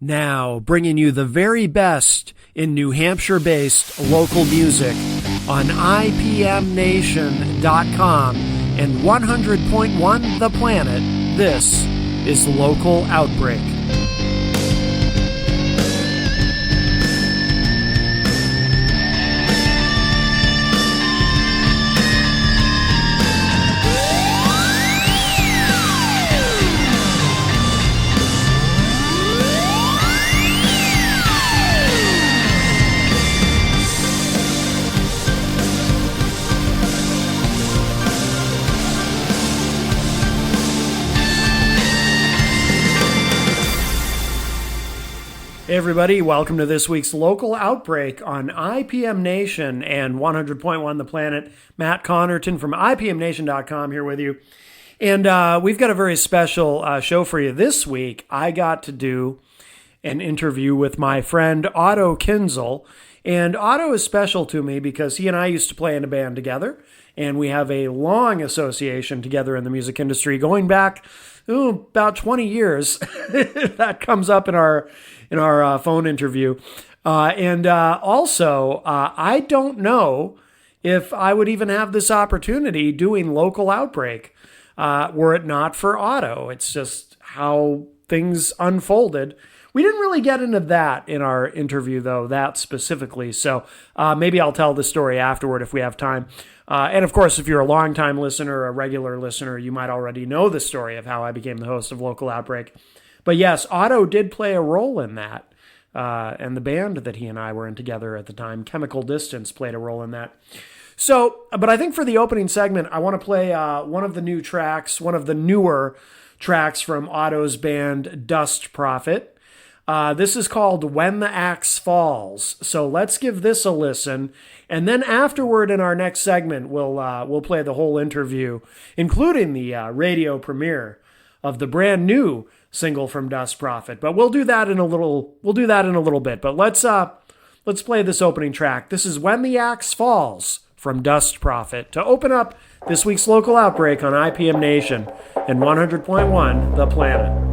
Now, bringing you the very best in New Hampshire-based local music on IPMNation.com and 100.1 The Planet, this is Local Outbreak. Hey everybody, welcome to this week's Local Outbreak on IPM Nation and 100.1 The Planet. Matt Connerton from IPMNation.com here with you. And we've got a very special show for you this week. I got to do an interview with my friend Otto Kinzel. And Otto is special to me because he and I used to play in a band together. And we have a long association together in the music industry going back about 20 years. That comes up in our phone interview. Also, I don't know if I would even have this opportunity doing Local Outbreak were it not for Otto. It's just how things unfolded. We didn't really get into that in our interview, though, that specifically. So maybe I'll tell the story afterward if we have time. And of course, if you're a longtime listener, a regular listener, you might already know the story of how I became the host of Local Outbreak. But yes, Otto did play a role in that. And the band that he and I were in together at the time, Chemical Distance, played a role in that. So, but I think for the opening segment, I want to play one of the newer tracks from Otto's band, Dust Prophet. This is called When the Axe Falls. So let's give this a listen. And then afterward in our next segment, we'll play the whole interview, including the radio premiere of the brand new single from Dust Prophet. But we'll do that in a little bit. But let's play this opening track. This is When the Axe Falls from Dust Prophet to open up this week's Local Outbreak on IPM Nation and 100.1 The Planet.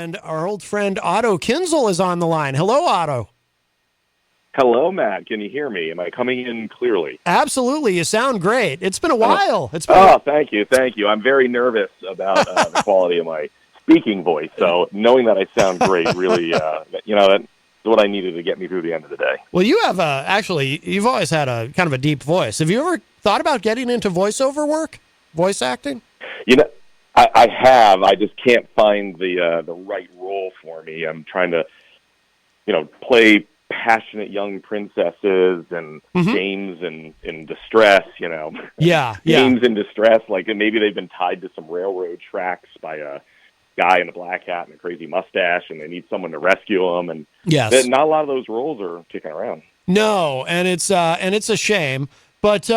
and our old friend Otto Kinzel is on the line. Hello, Otto. Hello, Matt. Can you hear me? Am I coming in clearly? Absolutely. You sound great. It's been a while. Thank you. I'm very nervous about the quality of my speaking voice. So knowing that I sound great, really, that's what I needed to get me through the end of the day. Well, you have you've always had a kind of a deep voice. Have you ever thought about getting into voiceover work, voice acting? I have. I just can't find the right role for me. I'm trying to, play passionate young princesses and dames in distress, Yeah. Dames in distress, like maybe they've been tied to some railroad tracks by a guy in a black hat and a crazy mustache, and they need someone to rescue them. And yes, not a lot of those roles are kicking around. No, and it's a shame. But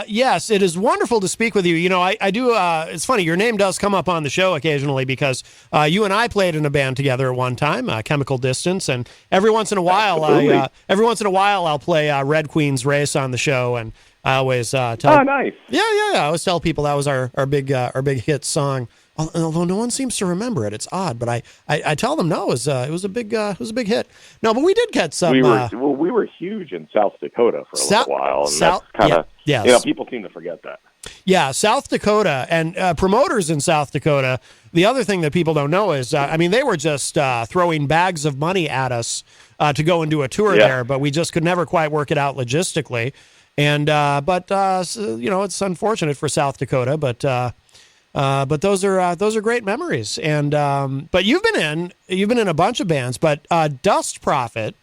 yes, it is wonderful to speak with you. I do. It's funny. Your name does come up on the show occasionally because you and I played in a band together at one time, Chemical Distance. And every once in a while, I'll play Red Queen's Race on the show, and I always tell. Oh, nice. Yeah. I always tell people that was our big hit song. Although no one seems to remember it, it's odd. But I tell them no, it was a big hit. No, but we did get some. We were huge in South Dakota for a little while, and that's kind of people seem to forget that. Yeah, South Dakota and promoters in South Dakota. The other thing that people don't know is, they were just throwing bags of money at us to go and do a tour there, but we just could never quite work it out logistically. And but it's unfortunate for South Dakota, but those are great memories. And but you've been in a bunch of bands, but Dust Prophet,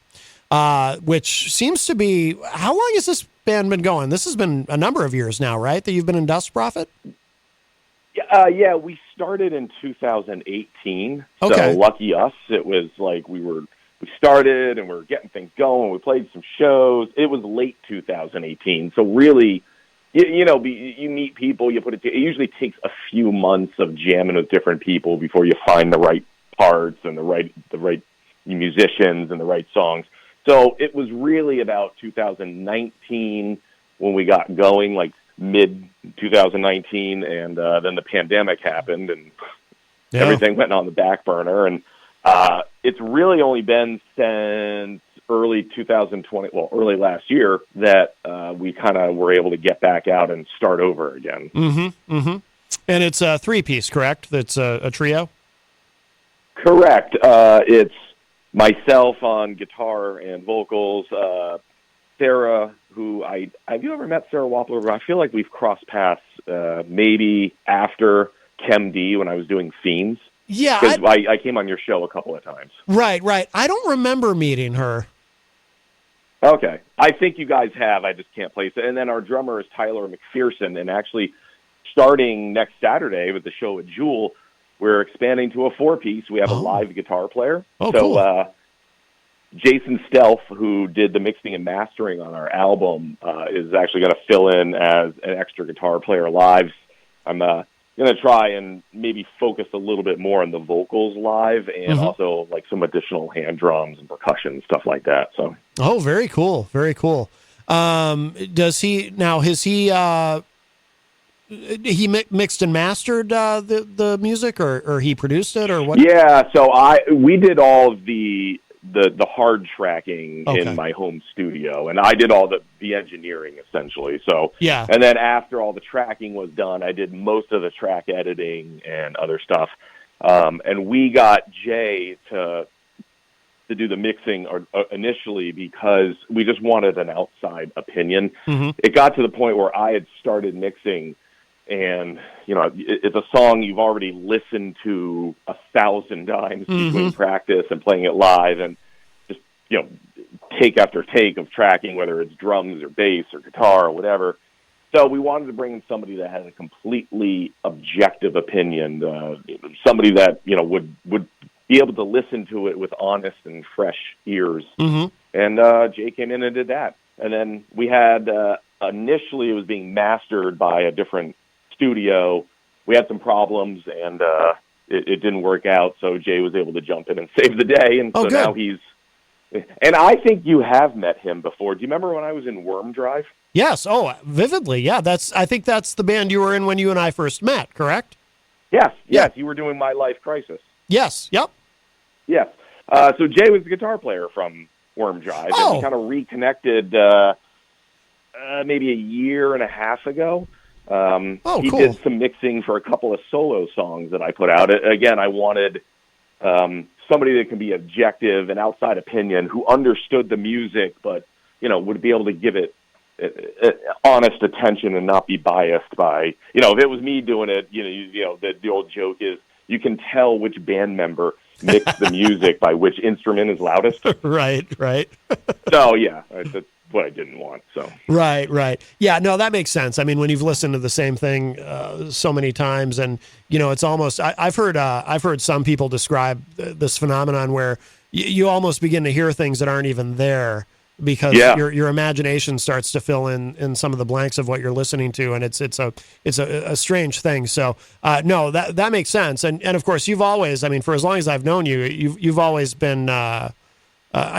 which seems to be, how long has this band been going? This has been a number of years now, right? That you've been in Dust Prophet? Yeah, we started in 2018. Okay. So lucky us, it was like we started and we were getting things going. We played some shows. It was late 2018. So really, you meet people, it usually takes a few months of jamming with different people before you find the right parts and the right musicians and the right songs. So it was really about 2019 when we got going, like mid 2019, and then the pandemic happened and everything went on the back burner. And it's really only been since early 2020, early last year, that we kind of were able to get back out and start over again. And it's a three-piece, correct? That's a trio? Correct. It's myself on guitar and vocals, Sarah, who have you ever met Sarah Wappler? I feel like we've crossed paths maybe after Chem D when I was doing Fiends. Yeah. Because I came on your show a couple of times. Right. I don't remember meeting her. Okay. I think you guys have. I just can't place it. And then our drummer is Tyler McPherson, and actually starting next Saturday with the show at Jewel, we're expanding to a four-piece. We have a live guitar player. Oh, cool. Jason Stelf, who did the mixing and mastering on our album, is actually going to fill in as an extra guitar player live. I'm going to try and maybe focus a little bit more on the vocals live and also like some additional hand drums and percussion, stuff like that. So. Oh, very cool. Very cool. Does he, now, he mixed and mastered the music, or he produced it, or what? Yeah, so we did all of the hard tracking in my home studio, and I did all the engineering essentially. So yeah, and then after all the tracking was done, I did most of the track editing and other stuff. And we got Jay to do the mixing initially because we just wanted an outside opinion. It got to the point where I had started mixing. And, it's a song you've already listened to 1,000 times between practice and playing it live, and just, take after take of tracking, whether it's drums or bass or guitar or whatever. So we wanted to bring in somebody that had a completely objective opinion, somebody that, would be able to listen to it with honest and fresh ears. And Jay came in and did that. And then we had, initially it was being mastered by a different studio. We had some problems, and it didn't work out, so Jay was able to jump in and save the day, and so now he's... And I think you have met him before. Do you remember when I was in Worm Drive? Yes. Oh, vividly. Yeah, I think that's the band you were in when you and I first met, correct? Yes. You were doing My Life Crisis. Yes. Yep. Yes. So Jay was the guitar player from Worm Drive, and we kind of reconnected maybe a year and a half ago. He Cool. did some mixing for a couple of solo songs that I put out. Again, I wanted somebody that can be objective and outside opinion, who understood the music, but would be able to give it honest attention and not be biased by if it was me doing it. The old joke is you can tell which band member mixed the music by which instrument is loudest. Right. So yeah, that's what I didn't want. So right. Yeah, no, that makes sense. I mean, when you've listened to the same thing so many times, and it's almost I've heard some people describe this phenomenon where you almost begin to hear things that aren't even there, because your imagination starts to fill in some of the blanks of what you're listening to, and it's a strange thing. So no, that makes sense. And of course, you've always, I mean, for as long as I've known you, you've always been. I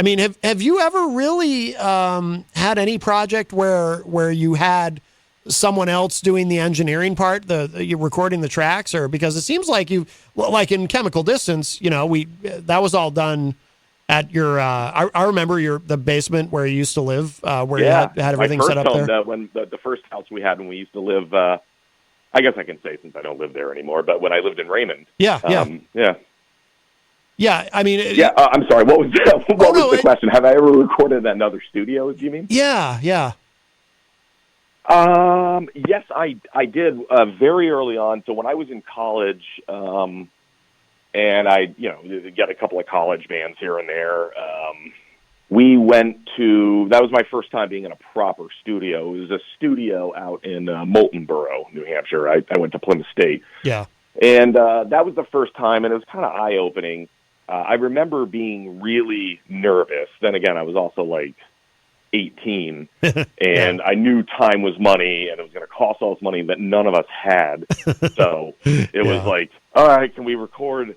mean, have you ever really had any project where you had someone else doing the engineering part, you're recording the tracks, or because it seems like like in Chemical Distance, that was all done at your, I remember the basement where you used to live, where you had everything set up there. When the first house we had when we used to live, I guess I can say since I don't live there anymore, but when I lived in Raymond. Yeah. I mean, I'm sorry. What was the question? Have I ever recorded at another studio? Do you mean? Yeah. Yes, I did very early on. So when I was in college, and I, get a couple of college bands here and there. We went to, that was my first time being in a proper studio. It was a studio out in Moultonboro, New Hampshire. I went to Plymouth State. Yeah. And that was the first time, and it was kind of eye-opening. I remember being really nervous. Then again, I was also like 18, and I knew time was money, and it was going to cost all this money that none of us had. So it was like, all right, can we record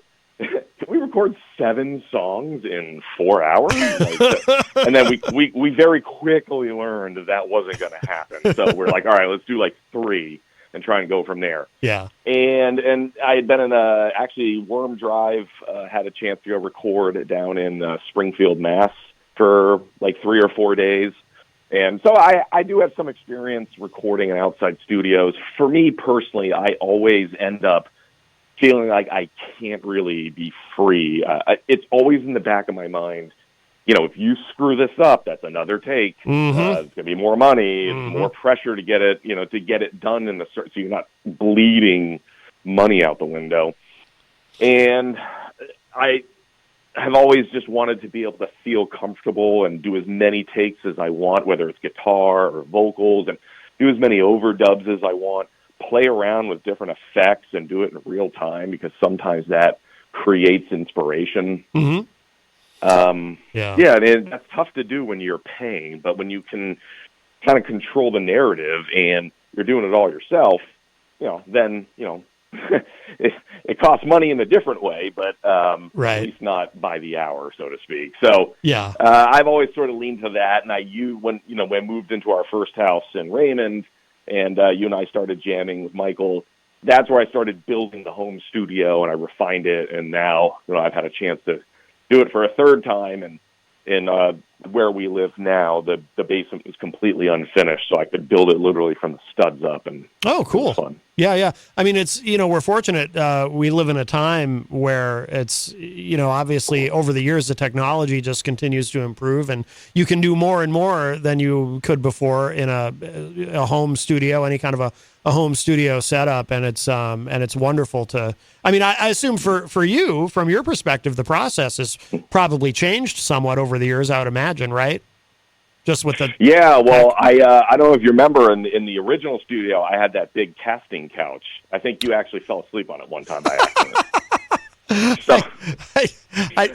7 songs in 4 hours? And then we very quickly learned that wasn't going to happen. So we're like, all right, let's do like 3 and try and go from there. Yeah. And I had been in actually Worm Drive, had a chance to go record down in Springfield, Mass for like 3 or 4 days. And so I do have some experience recording in outside studios. For me personally, I always end up feeling like I can't really be free. It's always in the back of my mind, if you screw this up, that's another take. Mm-hmm. It's going to be more money. It's more pressure to get it, to get it done so you're not bleeding money out the window. And I have always just wanted to be able to feel comfortable and do as many takes as I want, whether it's guitar or vocals, and do as many overdubs as I want, play around with different effects and do it in real time, because sometimes that creates inspiration. Mm-hmm. And that's tough to do when you're paying, but when you can kind of control the narrative and you're doing it all yourself, then, it costs money in a different way, but at least not by the hour, so to speak. So I've always sort of leaned to that. And when I moved into our first house in Raymond, and you and I started jamming with Michael, that's where I started building the home studio, and I refined it. And now, I've had a chance to do it for a third time, and in where we live now, the basement was completely unfinished, so I could build it literally from the studs up. And oh, cool! It was fun. Yeah. I mean, it's we're fortunate. We live in a time where it's obviously over the years the technology just continues to improve, and you can do more and more than you could before in a home studio, any kind of a home studio setup, and it's wonderful to. I mean, I assume for you, from your perspective, the process has probably changed somewhat over the years. I would imagine, right? Just with the I don't know if you remember in the original studio, I had that big casting couch. I think you actually fell asleep on it one time by accident. So, I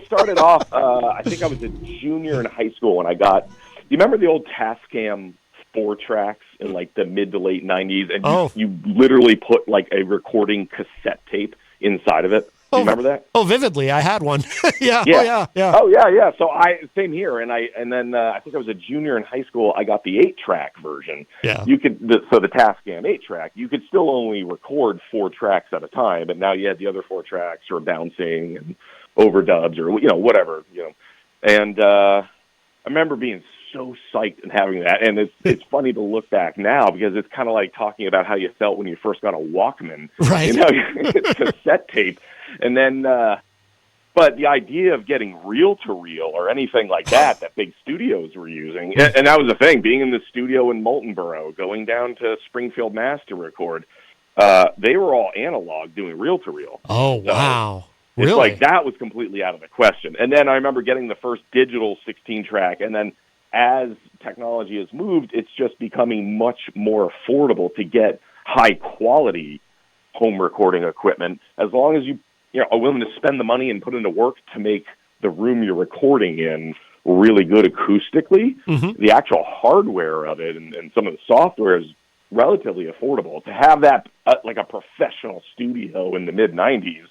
started off. I think I was a junior in high school when I got. Do you remember the old Tascam 4 tracks in like the mid to late 90s, and you literally put like a recording cassette tape inside of it? Do you remember that? Oh, vividly. I had one. Yeah. Yeah. Oh, yeah. Yeah. Oh, yeah. So same here. And then I think I was a junior in high school. I got the 8-track version. Yeah. The Tascam 8-track, you could still only record 4 tracks at a time, but now you had the other 4 tracks or bouncing and overdubs or, whatever, And I remember being so psyched and having that. And it's funny to look back now because it's kind of like talking about how you felt when you first got a Walkman. Right. It's cassette tape. And then, but the idea of getting reel-to-reel or anything like that big studios were using, and that was the thing, being in the studio in Moultonboro, going down to Springfield, Mass. to record, they were all analog doing reel-to-reel. Oh, wow. So really? It's like that was completely out of the question. And then I remember getting the first digital 16-track, and then as technology has moved, it's just becoming much more affordable to get high-quality home recording equipment as long as you are willing to spend the money and put into work to make the room you're recording in really good acoustically. Mm-hmm. The actual hardware of it and some of the software is relatively affordable. To have that like a professional studio in the mid-'90s,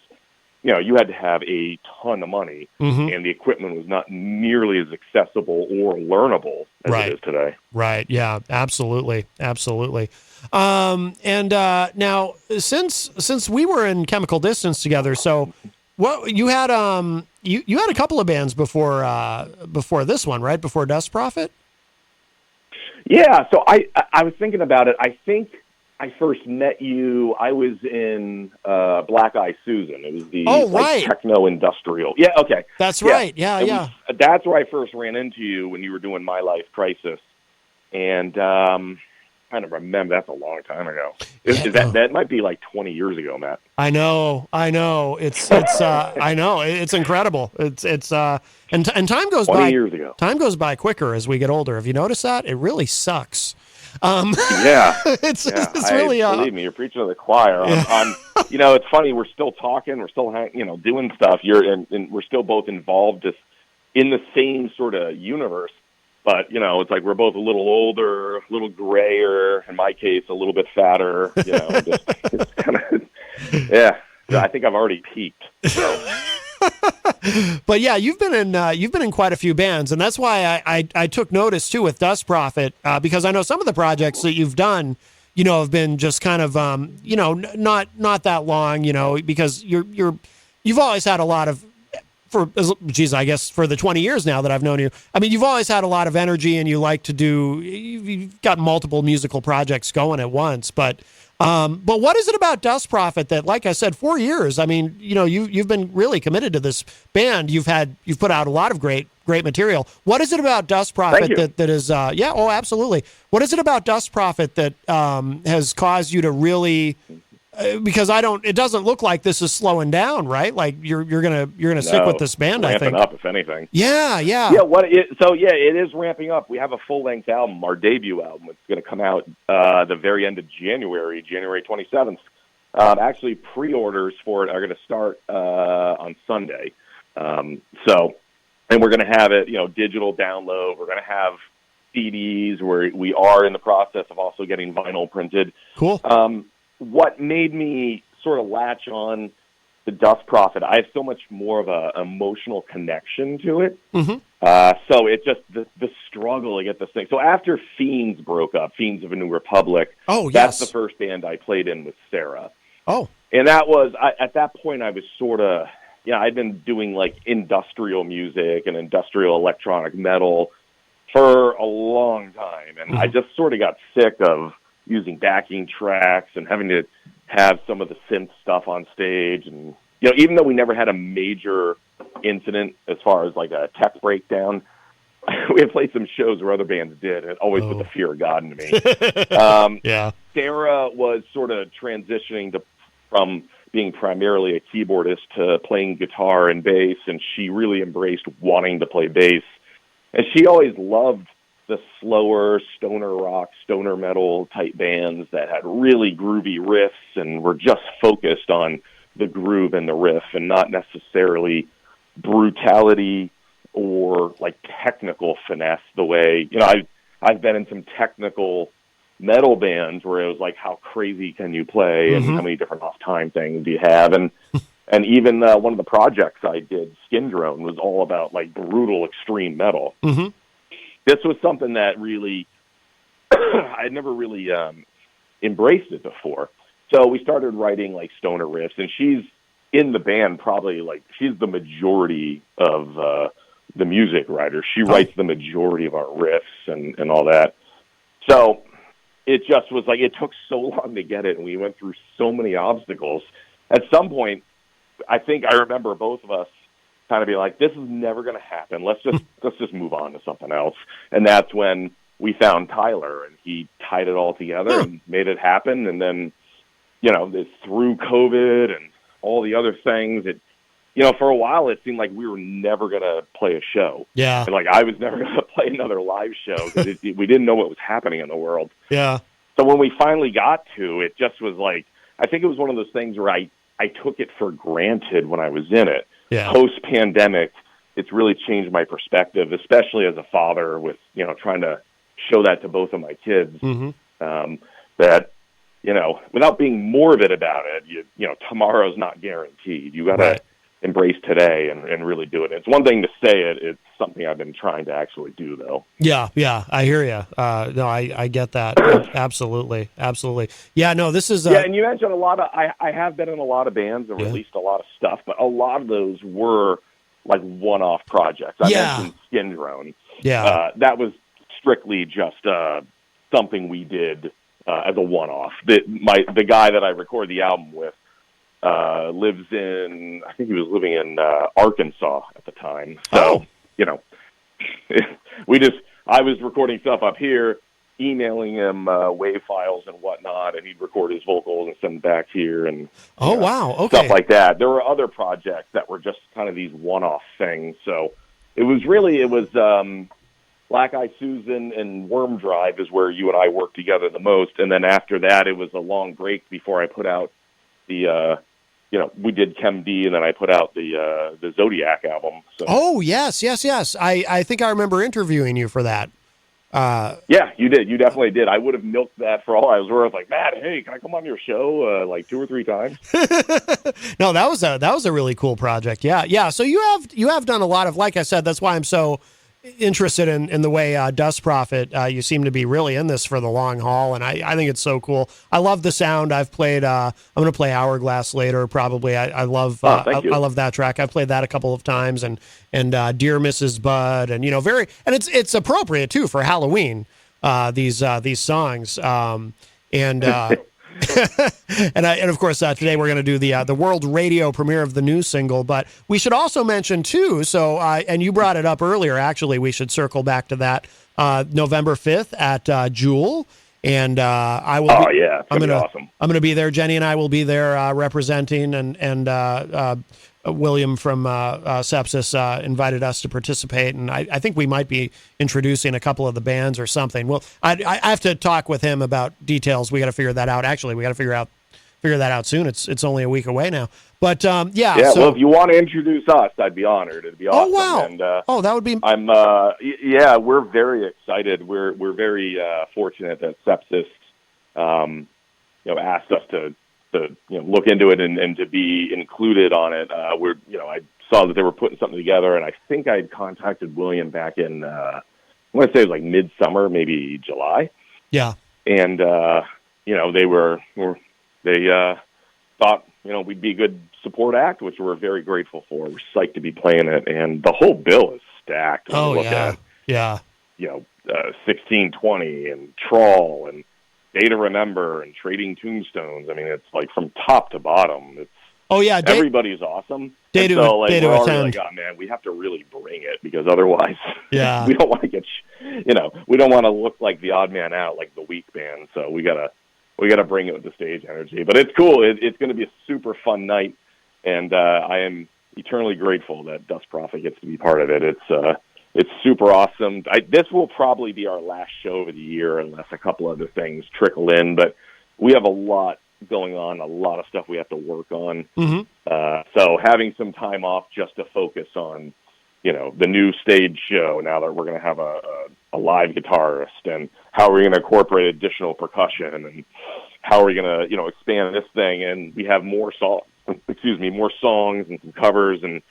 you had to have a ton of money, and the equipment was not nearly as accessible or learnable as it is today. Right. Yeah, absolutely. Absolutely. And now since we were in Chemical Distance together, so what you had you had a couple of bands before this one, right? Before Dust Prophet? Yeah, so I was thinking about it. I think I first met you, I was in Black Eye Susan. It was the techno industrial. Yeah, okay. That's right. Yeah. That's where I first ran into you when you were doing My Life Crisis. And kind of remember, that's a long time ago. That might be like 20 years ago, Matt. I know. It's I know. It's incredible. It's and time goes 20 by. Years ago. Time goes by quicker as we get older. Have you noticed that? It really sucks. Yeah. It's really believe me, you're preaching to the choir. I'm it's funny, we're still talking, we're still doing stuff. And we're still both involved in the same sort of universe. But, it's like we're both a little older, a little grayer, in my case, a little bit fatter, it's kind of, yeah. So I think I've already peaked. So. But yeah, you've been in quite a few bands, and that's why I took notice too with Dust Prophet, because I know some of the projects that you've done, have been just kind of, not that long, because you've always had a lot of, I guess for the 20 years now that I've known you, I mean, you've always had a lot of energy and you like to you've got multiple musical projects going at once, but what is it about Dust Prophet that, like I said, 4 years, I mean, you've been really committed to this band. You've put out a lot of great material. What is it about Dust Prophet that is, absolutely. What is it about Dust Prophet that has caused you to really, because it doesn't look like this is slowing down, right? Like you're gonna stick with this band, I think. Ramping up, if anything. Yeah. Yeah, it is ramping up. We have a full-length album, our debut album. It's going to come out the very end of January 27th. Actually, pre-orders for it are going to start on Sunday. And we're going to have it, digital download. We're going to have CDs. We are in the process of also getting vinyl printed. Cool. What made me sort of latch on to Dust Prophet, I have so much more of an emotional connection to it. Mm-hmm. So it just, the struggle to get this thing. So after Fiends broke up, Fiends of a New Republic, that's the first band I played in with Sarah. Oh. And that was, at that point, I was sort of, I'd been doing like industrial music and industrial electronic metal for a long time. And I just sort of got sick of using backing tracks and having to have some of the synth stuff on stage. And, even though we never had a major incident as far as like a tech breakdown, we had played some shows where other bands did, and it always put the fear of God into me. Yeah. Sarah was sort of transitioning from being primarily a keyboardist to playing guitar and bass, and she really embraced wanting to play bass. And she always loved the slower stoner rock, stoner metal type bands that had really groovy riffs and were just focused on the groove and the riff and not necessarily brutality or like technical finesse the way, I've been in some technical metal bands where it was like, how crazy can you play and how many different off time things do you have? And And even one of the projects I did, Skin Drone, was all about like brutal extreme metal. Mm-hmm. This was something that really I'd never really embraced it before. So we started writing like stoner riffs, and she's in the band probably like she's the majority of the music writer. She writes the majority of our riffs and all that. So it just was like it took so long to get it, and we went through so many obstacles. At some point, I think I remember both of us kind of be like, "This is never going to happen. Let's just move on to something else." And that's when we found Tyler, and he tied it all together and made it happen. And then, through COVID and all the other things, for a while it seemed like we were never going to play a show. Yeah. And, like, I was never going to play another live show because we didn't know what was happening in the world. Yeah. So when we finally got to it, just was like, I think it was one of those things where I took it for granted when I was in it. Yeah. Post-pandemic, it's really changed my perspective, especially as a father with, trying to show that to both of my kids, that, without being morbid about it, tomorrow's not guaranteed. You got to embrace today and really do it. It's one thing to say it. It's something I've been trying to actually do, though. Yeah, I hear you. No, I get that. Absolutely. Yeah, no, this is... Yeah, and you mentioned a lot of... I have been in a lot of bands and released a lot of stuff, but a lot of those were, like, one-off projects. I mentioned Skin Drone. Yeah. That was strictly just something we did as a one-off. The guy that I recorded the album with lives in... I think he was living in Arkansas at the time. So... I was recording stuff up here, emailing him WAV files and whatnot, and he'd record his vocals and send them back here and stuff like that. There were other projects that were just kind of these one-off things. So it was Black Eye Susan and Worm Drive is where you and I worked together the most. And then after that, it was a long break before I put out the we did Chem D, and then I put out the Zodiac album. So. Oh, yes. I think I remember interviewing you for that. Yeah, you did. You definitely did. I would have milked that for all I was worth. Like, Matt, hey, can I come on your show like 2 or 3 times? No, that was a really cool project. Yeah. So you have done a lot of, like I said, that's why I'm so interested in the way Dust Prophet, you seem to be really in this for the long haul, and I think it's so cool. I love the sound. I've played I'm going to play Hourglass later probably. I love I love that track. I've played that a couple of times, and Dear Mrs. Bud, and and it's appropriate too for Halloween, these songs, and of course today we're going to do the world radio premiere of the new single. But we should also mention too. So and you brought it up earlier. Actually, we should circle back to that. November 5th at Jewel, and I will. Oh yeah, it's gonna be awesome. I'm going to be there. Jenny and I will be there representing, and William from Sepsis invited us to participate, and I think we might be introducing a couple of the bands or something. Well, I have to talk with him about details. We got to figure that out. Actually, we got to figure that out soon. It's only a week away now. But so, well, if you want to introduce us, I'd be honored. It'd be awesome. Oh wow! And, that would be. We're very excited. We're very fortunate that Sepsis, asked us to look into it and to be included on it. I saw that they were putting something together, and I think I'd contacted William back in, I want to say it was like midsummer, maybe July. Yeah. And, they thought, we'd be a good support act, which we're very grateful for. We're psyched to be playing it, and the whole bill is stacked. Yeah. 1620 and Trawl and Day to Remember and Trading Tombstones. I mean, it's like from top to bottom. It's everybody's awesome. Day to attend. Like, oh man, we have to really bring it because otherwise, yeah, we don't want to get, we don't want to look like the odd man out, like the weak band. So we gotta bring it with the stage energy. But it's cool. It's going to be a super fun night, and I am eternally grateful that Dust Prophet gets to be part of it. It's super awesome. This will probably be our last show of the year unless a couple other things trickle in. But we have a lot going on, a lot of stuff we have to work on. Mm-hmm. So having some time off just to focus on, the new stage show now that we're going to have a live guitarist, and how are we going to incorporate additional percussion, and how are we going to, expand this thing. And we have more songs excuse me, more songs and some covers, and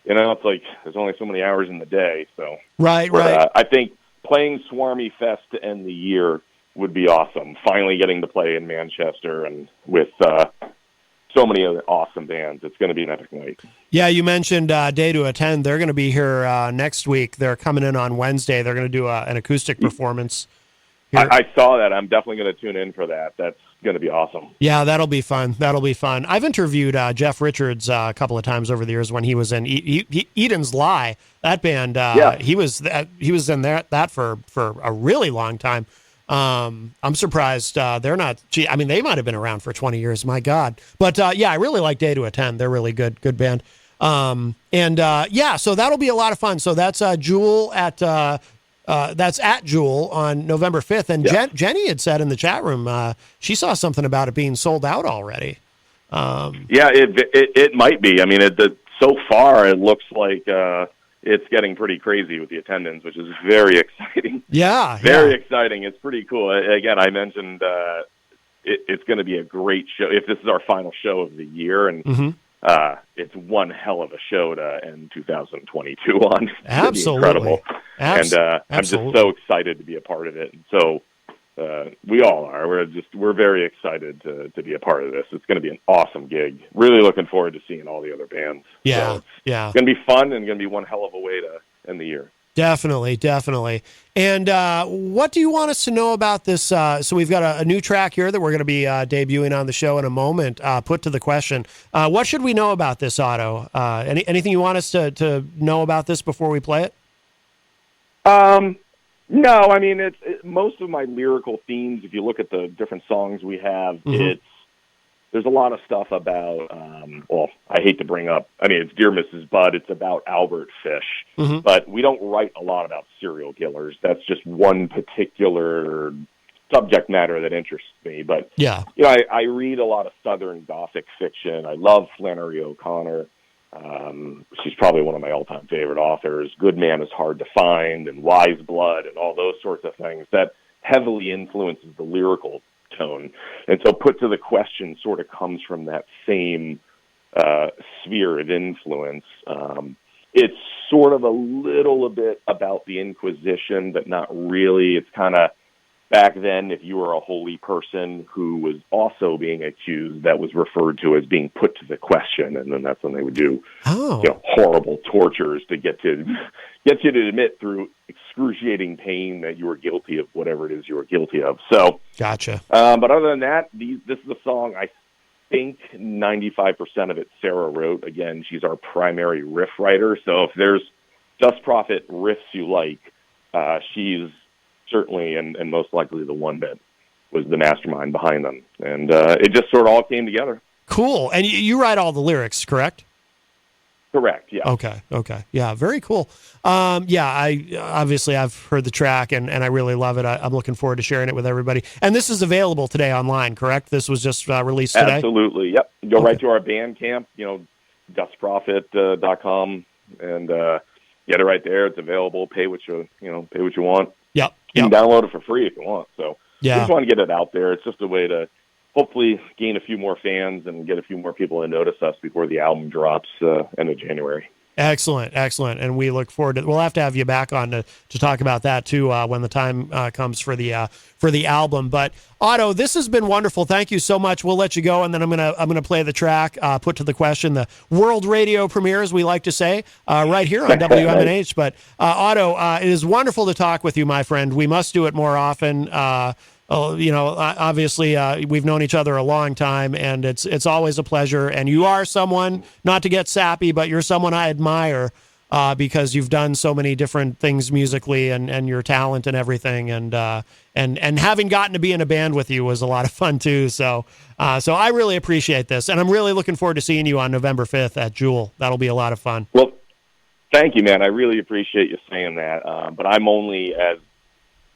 it's like there's only so many hours in the day. So right. I think playing Swarmy Fest to end the year would be awesome. Finally getting to play in Manchester and with so many other awesome bands. It's going to be an epic night. Yeah, you mentioned Day to Attend. They're going to be here next week. They're coming in on Wednesday. They're going to do an acoustic performance here. I saw that. I'm definitely going to tune in for that. That's going to be awesome. Yeah, that'll be fun. I've interviewed Jeff Richards a couple of times over the years when he was in Eden's Lie. That band, he was in that for a really long time. I'm surprised they're not. I mean, they might have been around for 20 years. My God, but I really like Day to Attend. They're really good band. So that'll be a lot of fun. So that's Jewel at Jewel on November 5th. And Jenny had said in the chat room she saw something about it being sold out already. It might be. I mean, so far it looks like it's getting pretty crazy with the attendance, which is very exciting. Very exciting. It's pretty cool. Again, I mentioned it's going to be a great show. If this is our final show of the year, and it's one hell of a show to end 2022 on. It's Absolutely. Incredible. I'm just so excited to be a part of it. And so we all are. We're very excited to be a part of this. It's going to be an awesome gig. Really looking forward to seeing all the other bands. So it's going to be fun and going to be one hell of a way to end the year. Definitely. And what do you want us to know about this? So we've got a new track here that we're going to be debuting on the show in a moment, Put to the Question. What should we know about this, Otto? Anything you want us to know about this before we play it? No, I mean, it's most of my lyrical themes, if you look at the different songs we have, there's a lot of stuff about, I hate to bring up, I mean, it's Dear Mrs. Budd, it's about Albert Fish, but we don't write a lot about serial killers. That's just one particular subject matter that interests me. But, I read a lot of Southern Gothic fiction. I love Flannery O'Connor. She's probably one of my all-time favorite authors. Good Man is Hard to Find and Wise Blood and all those sorts of things that heavily influences the lyrical tone. And so Put to the Question sort of comes from that same sphere of influence. It's sort of a little bit about the Inquisition, but not really. It's kind of back then, if you were a holy person who was also being accused, that was referred to as being put to the question, and then that's when they would do horrible tortures to get you to admit through excruciating pain that you were guilty of whatever it is you were guilty of. So, gotcha. But other than that, this is a song I think 95% of it Sarah wrote. Again, she's our primary riff writer, so if there's Dust Prophet riffs you like, she's certainly and most likely the one that was the mastermind behind them. And it just sort of all came together. Cool. And you write all the lyrics, correct? Correct, yeah. Okay. Yeah, very cool. I've heard the track and I really love it. I'm looking forward to sharing it with everybody. And this is available today online, correct? This was just released today? Absolutely, yep. Go right to our Bandcamp, dustprophet.com, and get it right there. It's available. Pay what you want. Yep. You can download it for free if you want. So we yeah. just want to get it out there. It's just a way to hopefully gain a few more fans and get a few more people to notice us before the album drops end of January. Excellent. And we look forward to. We'll have to have you back on to talk about that too when the time comes for the album. But Otto, this has been wonderful. Thank you so much. We'll let you go, and then I'm gonna play the track. Put to the Question, the world radio premiere, as we like to say, right here on WMNH. But Otto, it is wonderful to talk with you, my friend. We must do it more often. Obviously, we've known each other a long time, and it's always a pleasure. And you are someone, not to get sappy, but you're someone I admire because you've done so many different things musically and your talent and everything. And having gotten to be in a band with you was a lot of fun too. So I really appreciate this, and I'm really looking forward to seeing you on November 5th at Jewel. That'll be a lot of fun. Well, thank you, man. I really appreciate you saying that. But I'm only as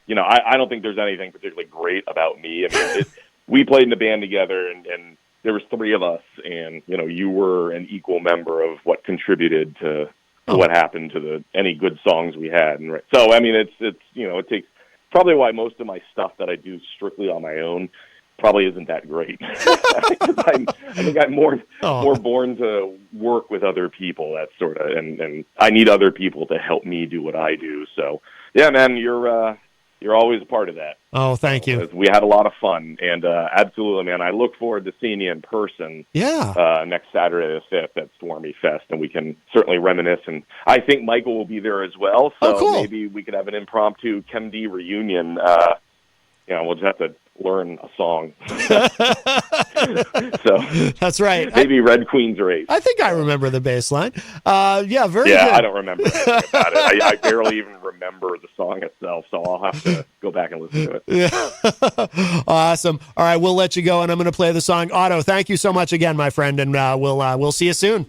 I don't think there's anything particularly great about me. I mean, we played in a band together, and there was three of us, and you were an equal member of what contributed to what happened to any good songs we had. And so, I mean, it takes probably why most of my stuff that I do strictly on my own probably isn't that great. I think I'm more Oh. born to work with other people. That sort of, and I need other people to help me do what I do. So yeah, man, you're always a part of that. Oh, thank you. We had a lot of fun, and absolutely, man, I look forward to seeing you in person. Yeah. Next Saturday the 5th at Stormy Fest, and we can certainly reminisce. And I think Michael will be there as well, so cool. maybe we could have an impromptu Chem D reunion. We'll just have to learn a song. So That's right. maybe Red Queen's Race. I think I remember the bass line. Yeah, very Yeah, good. I don't remember anything about it. I barely even remember the song itself, so I'll have to go back and listen to it. Yeah. Awesome. All right, we'll let you go, and I'm going to play the song. Otto, thank you so much again, my friend, and we'll see you soon.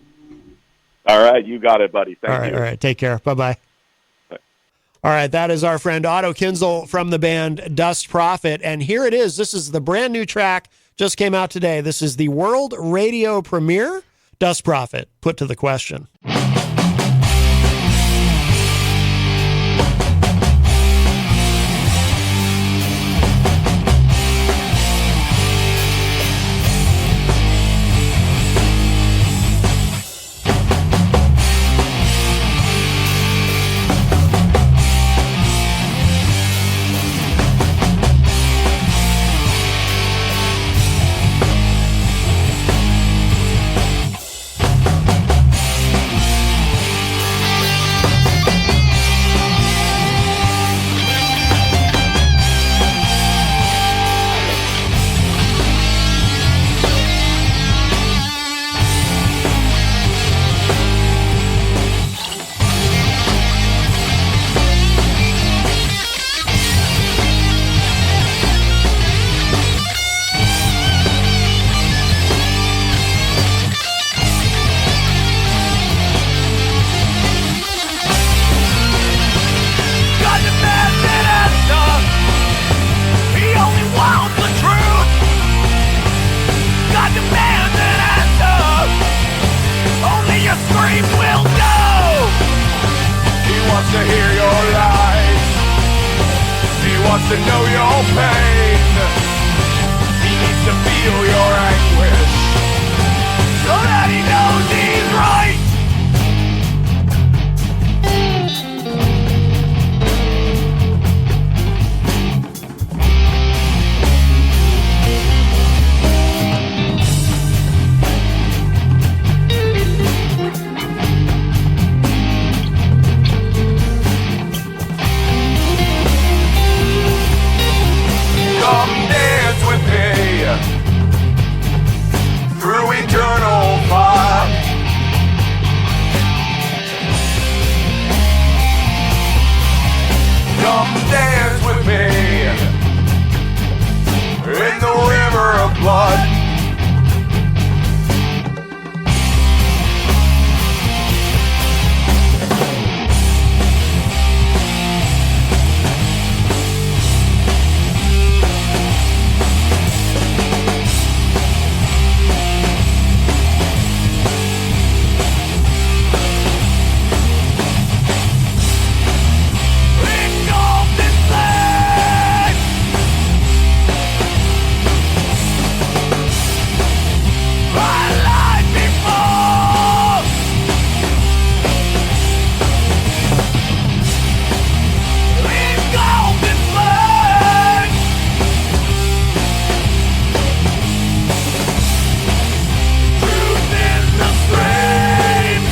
All right, you got it, buddy. Thank you. All right. Take care. Bye-bye. All right, that is our friend Otto Kinzel from the band Dust Prophet, and here it is. This is the brand new track, just came out today. This is the world radio premiere, Dust Prophet, Put to the Question. To know your pain, he needs to feel your anguish, so that he knows he's right. Come dance with me through eternal fire. Come dance with me in the river of blood. Engulfed in flames, my life before. Engulfed in flames, truth is the stream.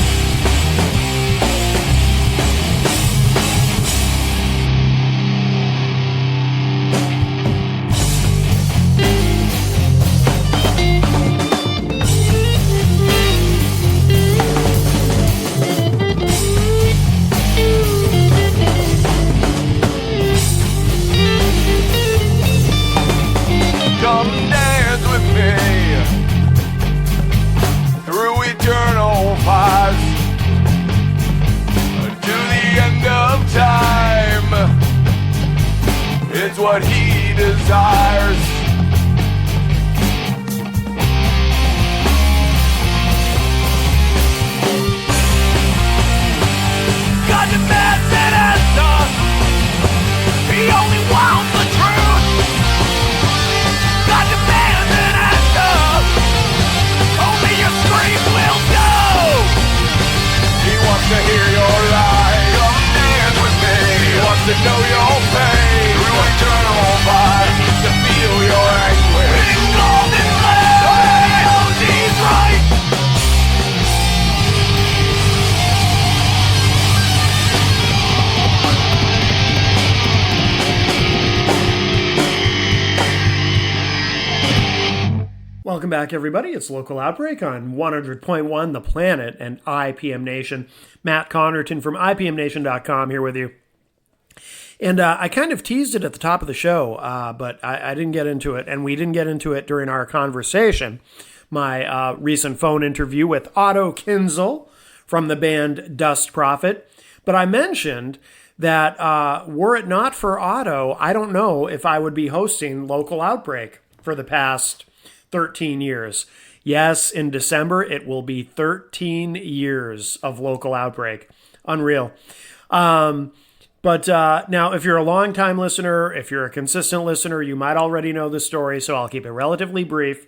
Come dance with me through eternal fires to the end of time. It's what he desires. God demands an answer. He only wants the truth. God demands an answer. welcome back, everybody. It's Local Outbreak on 100.1 The Planet and IPM Nation. Matt Connerton from IPMNation.com here with you. And I kind of teased it at the top of the show, but I didn't get into it, and we didn't get into it during our conversation. My recent phone interview with Otto Kinzel from the band Dust Prophet. But I mentioned that were it not for Otto, I don't know if I would be hosting Local Outbreak for the past 13 years. Yes, in December, it will be 13 years of Local Outbreak. Unreal. But now, if you're a longtime listener, if you're a consistent listener, you might already know the story, so I'll keep it relatively brief.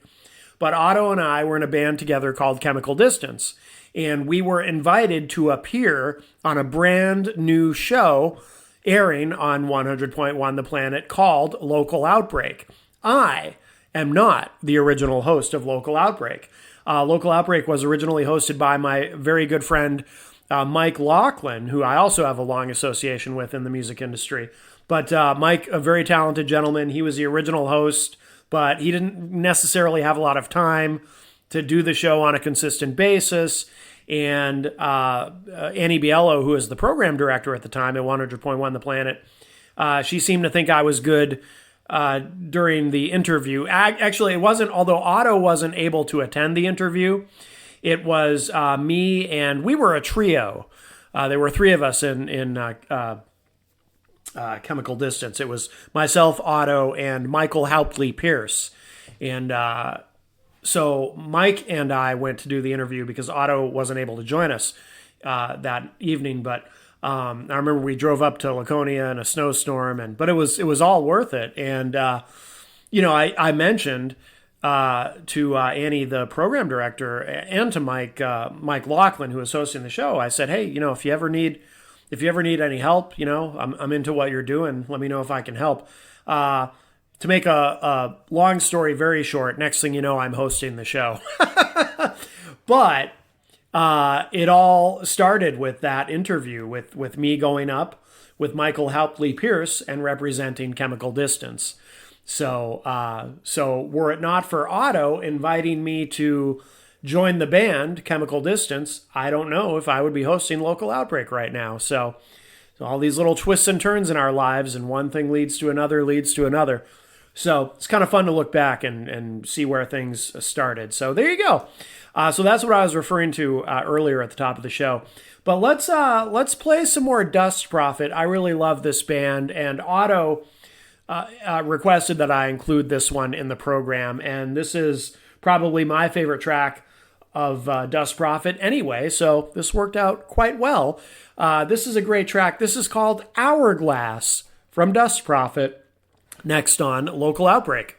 But Otto and I were in a band together called Chemical Distance, and we were invited to appear on a brand new show airing on 100.1 The Planet called Local Outbreak. I am not the original host of Local Outbreak. Local Outbreak was originally hosted by my very good friend Mike Laughlin, who I also have a long association with in the music industry. But Mike, a very talented gentleman, he was the original host, but he didn't necessarily have a lot of time to do the show on a consistent basis. And Annie Biello, who was the program director at the time at 100.1 The Planet, she seemed to think I was good during the interview. Actually, it wasn't, although Otto wasn't able to attend the interview, it was me, and we were a trio. There were three of us in Chemical Distance. It was myself, Otto, and Michael Hauptley Pierce. And so Mike and I went to do the interview because Otto wasn't able to join us that evening. But I remember we drove up to Laconia in a snowstorm, but it was all worth it. And I mentioned to Annie, the program director, and to Mike Laughlin, who was hosting the show. I said, hey, if you ever need any help, I'm into what you're doing. Let me know if I can help. To make a long story very short, next thing you know, I'm hosting the show. But it all started with that interview with me going up with Michael Hauptley Pierce and representing Chemical Distance. So were it not for Otto inviting me to join the band Chemical Distance, I don't know if I would be hosting Local Outbreak right now. So all these little twists and turns in our lives, and one thing leads to another. So it's kind of fun to look back and see where things started. So there you go. So that's what I was referring to earlier at the top of the show. But let's play some more Dust Prophet. I really love this band, and Otto requested that I include this one in the program, and this is probably my favorite track of Dust Prophet anyway, so this worked out quite well. This is a great track. This is called Hourglass from Dust Prophet, next on Local Outbreak.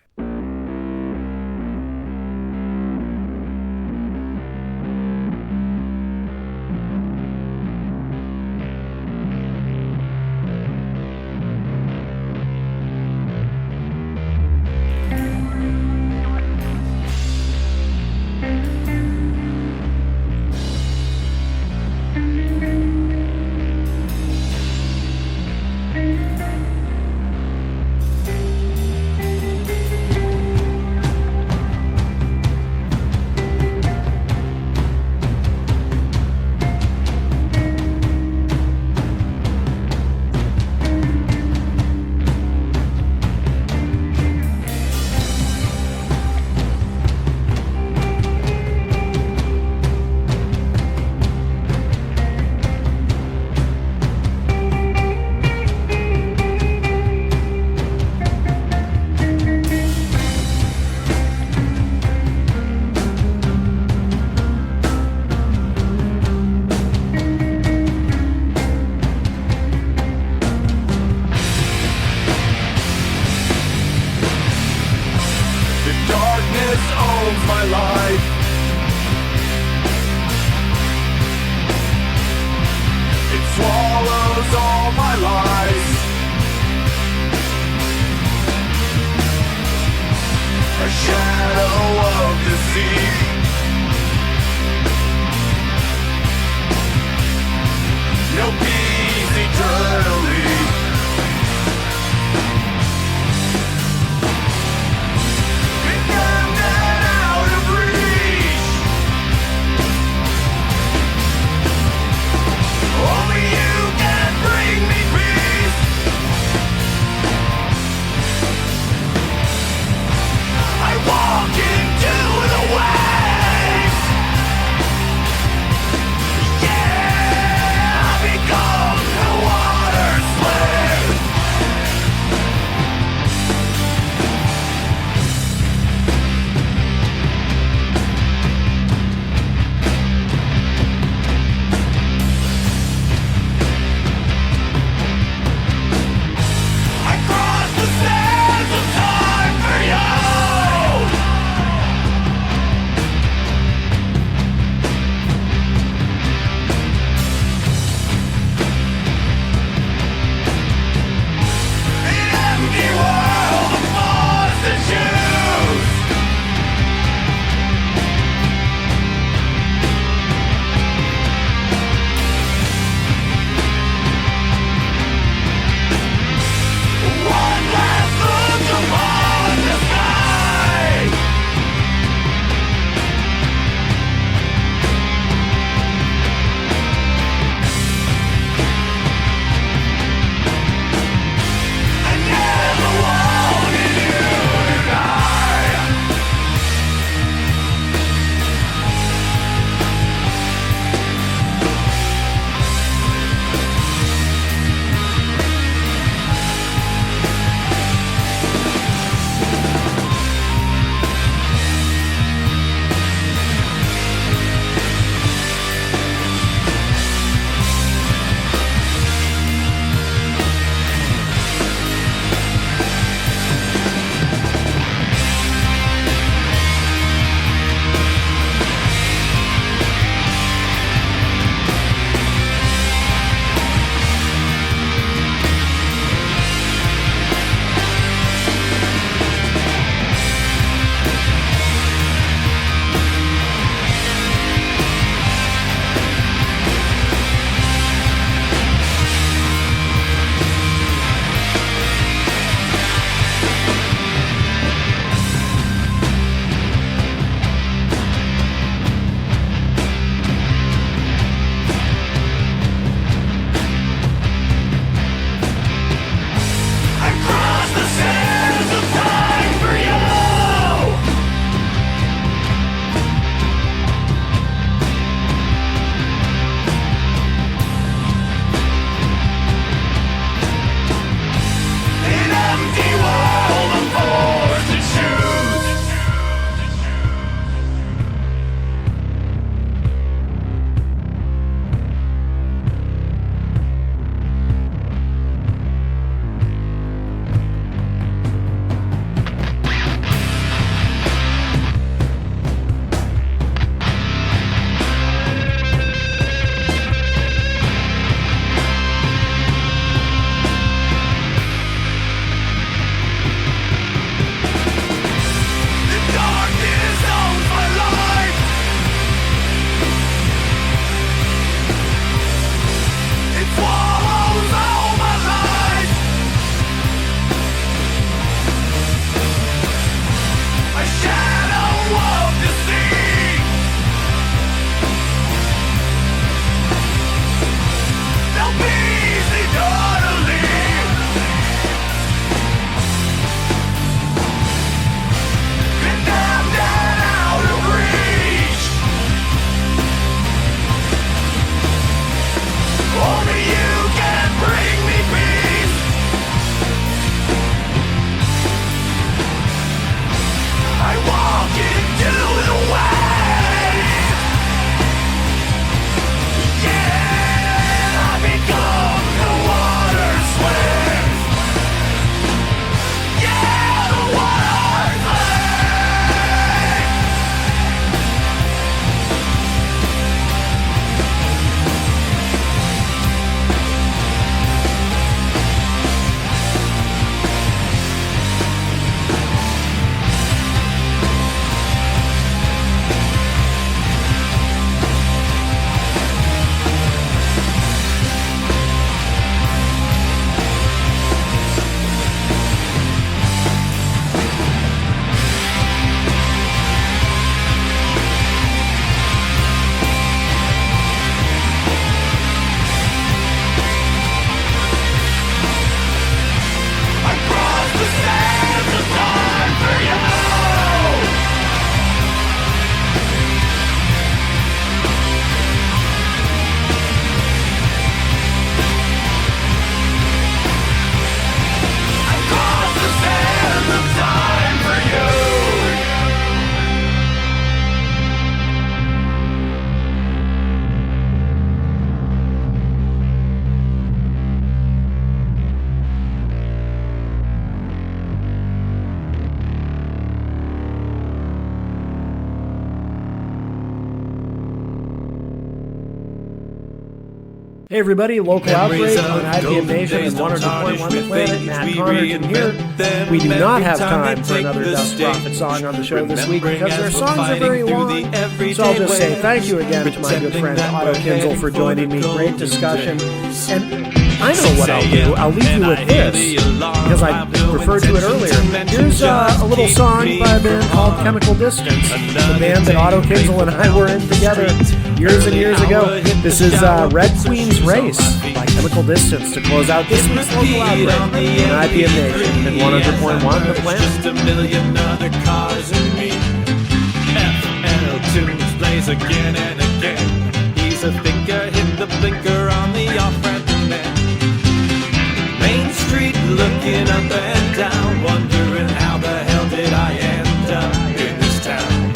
Hey everybody, local outbreak on IPM Nation and 100.1 The Planet. Matt Connerton here. We do not have time for another Dust Prophet song on the show this week because their songs are very long. So I'll just say thank you again to my good friend Otto Kinzel for joining me. Great discussion. And I know what I'll do. I'll leave you with this because I referred to it earlier. Here's a little song by a band called Chemical Distance, the band that Otto Kinzel and I were in together years and years ago. This is Red Queen's Race by Chemical Distance to close out this week's local outbreak on IPM Nation and 100.1 The Planet. Just a million other cars and me. FL Tunes plays again and again. He's a thinker, hit the blinker on the off-ramp man. Main Street looking up and down, wondering how the hell did I end up in this town?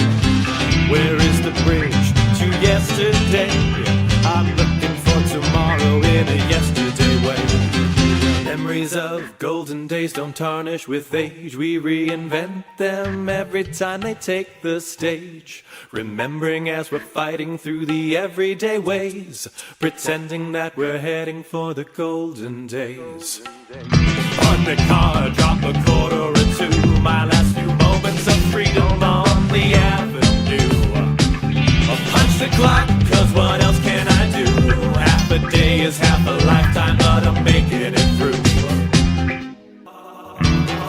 Where is the bridge to yesterday? I'm looking for tomorrow in a yesterday way. Memories of golden days don't tarnish with age. We reinvent them every time they take the stage. Remembering as we're fighting through the everyday ways, pretending that we're heading for the golden days. On the car, drop a quarter or two. My last few moments of freedom on the avenue. I'll punch the clock, cause what else can I do? Half a day is half a lifetime, but I'm making it through.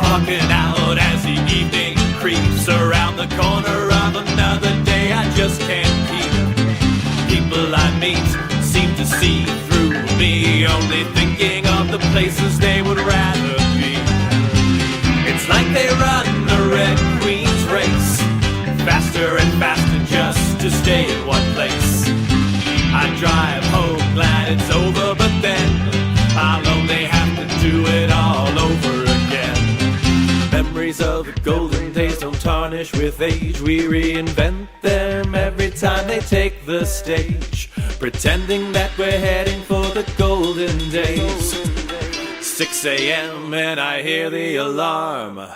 Walking out as the evening creeps around the corner of another day I just can't keep. People I meet seem to see through me, only thinking of the places they would rather be. It's like they run the Red Queen's race, faster and faster just to stay in one place. I drive home glad it's over, but then I'll only have to do it all over again. Memories of the golden days don't tarnish with age. We reinvent them every time they take the stage, pretending that we're heading for the golden days. 6 a.m. and I hear the alarm.